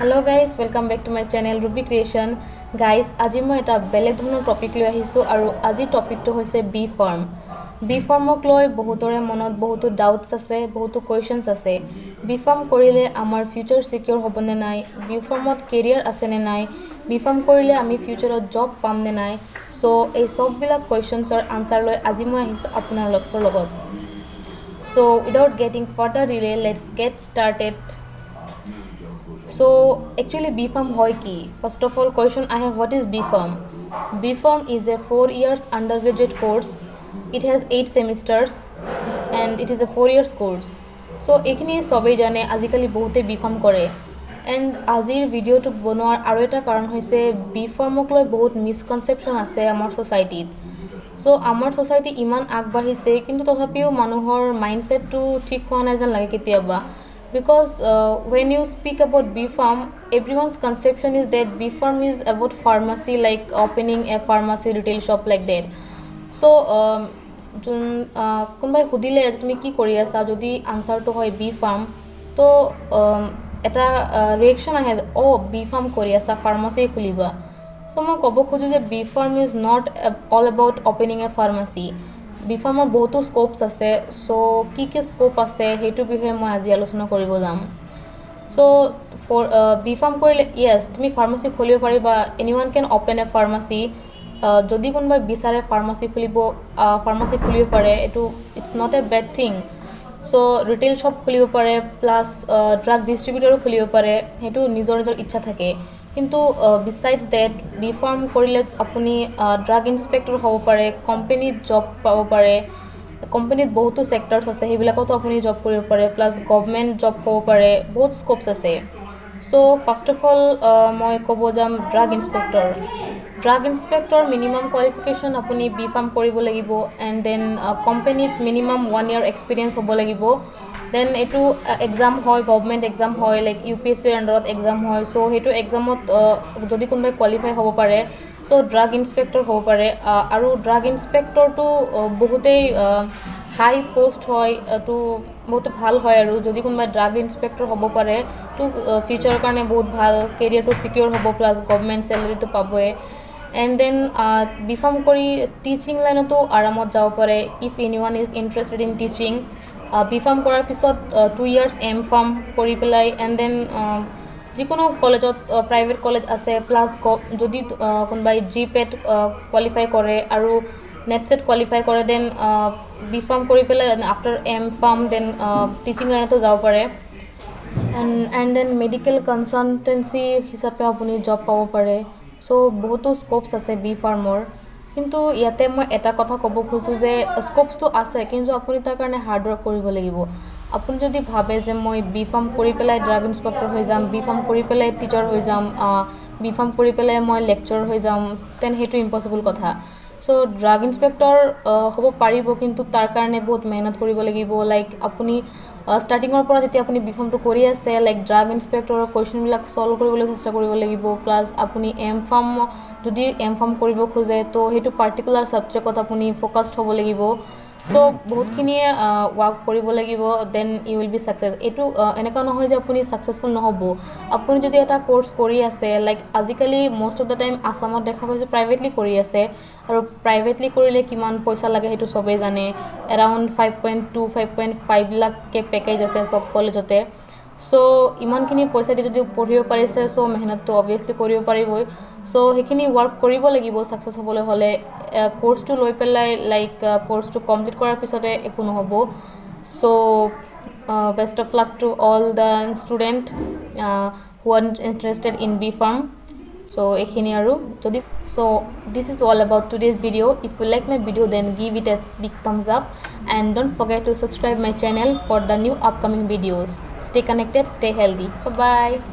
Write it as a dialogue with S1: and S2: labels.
S1: Hello guys, welcome back to my channel Ruby Creation. Guys, আজি মই এটা বেলেগ ধৰণৰ টপিক লৈ আহিছো আৰু আজি টপিকটো হৈছে বি ফৰ্ম। বি ফৰ্মক লৈ বহুতৰে মনত বহুত ডাউটস আছে, বহুত কোৱেশ্চনস আছে। বি ফৰ্ম কৰিলে আমাৰ ফিউচাৰ সিকিউৰ হ'বনে নাই, বি ফৰ্মত কেৰিয়াৰ আছে নে নাই, বি ফৰ্ম কৰিলে আমি ফিউচাৰত জব পাম নে নাই। সো এই সববিলাক কোৱেশ্চনছৰ আনসাৰ লৈ আজি মই আহিছো আপোনালোকৰ লগত। So without getting further delay, let's get started. So actually B Pharm hoy ki? First of all question I have, what is B Pharm? B Pharm is a 4 years undergraduate course. It has 8 semesters and it is a 4 years course. So ekhini sobe jane azikali bohote B Pharm kore. And azir video to bonoar aro eta karon hoise B Pharm ok loi bahut misconception ase amar society. So amar society iman agbahise kintu tothapiu manuhor mindset to thik howa nai jan lage ketiaba. Because when you speak about B Pharm, everyone's conception is that B Pharm is about pharmacy, like opening a pharmacy retail shop like that. So কোনবাই খুদিলে তুমি কি কৰি আছা, যদি আনসাৰটো হয় B farm, তো এটা reaction আহে, অ বি ফাৰ্ম কৰি আছা, ফাৰ্মাচী খুলিবা। সো মই ক'ব খোজোঁ যে B pharm is not all about opening a pharmacy. বি ফাৰ্মৰ বহুতো স্কোপস আছে। সো কি কি স্কোপ আছে সেইটোৰ বিষয়ে মই আজি আলোচনা কৰিব যাম। সো ফৰ বি ফাৰ্ম কৰিলে ইয়েছ তুমি ফাৰ্মাচী খুলিব পাৰিবা, এনিৱান কেন অপেন এ ফাৰ্মাচী। যদি কোনোবাই বিচাৰে ফাৰ্মাচী খুলিব পাৰে, এইটো it's not a bad thing. So retail shop খুলিব পাৰে, প্লাছ ড্ৰাগ ডিষ্ট্ৰিবিউটৰো খুলিব পাৰে, সেইটো নিজৰ নিজৰ ইচ্ছা থাকে। কিন্তু বিচাইডছ ডেট বি ফাৰ্ম কৰিলে আপুনি ড্ৰাগ ইনস্পেক্টৰ হ'ব পাৰে, কোম্পানীত জব পাব পাৰে। কোম্পানীত বহুতো ছেক্টৰছ আছে, সেইবিলাকতো আপুনি জব কৰিব পাৰে, প্লাছ গভৰ্ণমেণ্ট জব হ'ব পাৰে, বহুত স্কোপছ আছে। সো ফাৰ্ষ্ট অফ অল মই ক'ব যাম drug inspector. Drug inspector minimum qualification আপুনি বি ফাৰ্ম কৰিব লাগিব, এণ্ড দেন কোম্পানীত মিনিমাম 1 year এক্সপিৰিয়েঞ্চ হ'ব লাগিব। দেন এইটো এক্সাম হয়, গভৰ্ণমেণ্ট এক্সাম হয়, লাইক UPSCৰ আণ্ডাৰত এক্সাম হয়। চ' সেইটো এক্সামত যদি কোনোবাই কোৱালিফাই হ'ব পাৰে, চ' ড্ৰাগ ইনস্পেক্টৰ হ'ব পাৰে। আৰু ড্ৰাগ ইনস্পেক্টৰটো বহুতেই হাই পোষ্ট হয়, তো বহুত ভাল হয়। আৰু যদি কোনোবাই ড্ৰাগ ইনস্পেক্টৰ হ'ব পাৰে, তো ফিউচাৰৰ কাৰণে বহুত ভাল, কেৰিয়াৰটো ছিকিউৰ হ'ব, প্লাছ গভৰ্ণমেণ্ট চেলেৰিটো পাবই। এণ্ড দেন বি ফাৰ্ম কৰি টিচিং লাইনতো আৰামত যাব পাৰে, ইফ এনিৱান is interested in teaching. B pharm কৰাৰ পিছত 2 years এম ফাৰ্ম কৰি পেলাই, এণ্ড দেন যিকোনো কলেজত, প্ৰাইভেট কলেজ আছে, প্লাছ যদি কোনোবাই GPAT কোৱালিফাই কৰে আৰু নেট চেট কোৱালিফাই কৰে, দেন বি ফাৰ্ম কৰি পেলাই after M pharm then teaching লাইনতো যাব পাৰে। এণ্ড দেন মেডিকেল কনচালটেঞ্চি হিচাপে আপুনি জব পাব পাৰে। চ' বহুতো স্কোপছ আছে বি ফাৰ্মৰ। কিন্তু ইয়াতে মই এটা কথা ক'ব খোজোঁ যে স্কোপছটো আছে, কিন্তু আপুনি তাৰ কাৰণে হাৰ্ড ৱৰ্ক কৰিব লাগিব। আপুনি যদি ভাবে যে মই বি ফাৰ্ম কৰি পেলাই ড্ৰাগ ইনস্পেক্টৰ হৈ যাম, বি ফাৰ্ম কৰি পেলাই টিচাৰ হৈ যাম, বি ফাৰ্ম কৰি পেলাই মই লেকচাৰ হৈ যাম, তেন সেইটো ইম্পচিবল কথা। চ' ড্ৰাগ ইনস্পেক্টৰ হ'ব পাৰিব, কিন্তু তাৰ কাৰণে বহুত মেহনত কৰিব লাগিব। লাইক আপুনি ষ্টাৰ্টিঙৰ পৰা যেতিয়া আপুনি বি ফাৰ্মটো কৰি আছে, লাইক ড্ৰাগ ইনস্পেক্টৰৰ কুৱেশ্যনবিলাক ছল্ভ কৰিবলৈ চেষ্টা কৰিব লাগিব। প্লাছ আপুনি যদি এম ফাৰ্ম কৰিব খোজে, তো সেইটো পাৰ্টিকুলাৰ ছাবজেক্টত আপুনি ফ'কাছড হ'ব লাগিব। চ' বহুতখিনিয়ে ৱৰ্ক কৰিব লাগিব, then you will be success. এইটো এনেকুৱা নহয় যে আপুনি ছাকচেছফুল নহ'ব। আপুনি যদি এটা কোৰ্চ কৰি আছে, লাইক আজিকালি মষ্ট অফ দ্য টাইম আছামত দেখা পাইছোঁ প্ৰাইভেটলি কৰি আছে, আৰু প্ৰাইভেটলি কৰিলে কিমান পইচা লাগে সেইটো চবেই জানে। এৰাউণ্ড 5.2 5.5 লাখকৈ পেকেজ আছে চব কলেজতে। চ' ইমানখিনি পইচা দি যদি পঢ়িব পাৰিছে, চ' মেহনতটো অভিয়াছলি কৰিব পাৰিবই। চ' সেইখিনি ৱৰ্ক কৰিব লাগিব ছাকচেছ হ'বলৈ হ'লে। কোৰ্চটো লৈ পেলাই লাইক কোৰ্চটো কমপ্লিট কৰাৰ পিছতে একো নহ'ব। So' best of luck to all the student who are interested in B pharm. So' এইখিনি আৰু যদি this is all about today's video. If you like my video, then give it a big thumbs up, and don't forget to subscribe my channel for the new upcoming videos. Stay connected, stay healthy. Bye bye.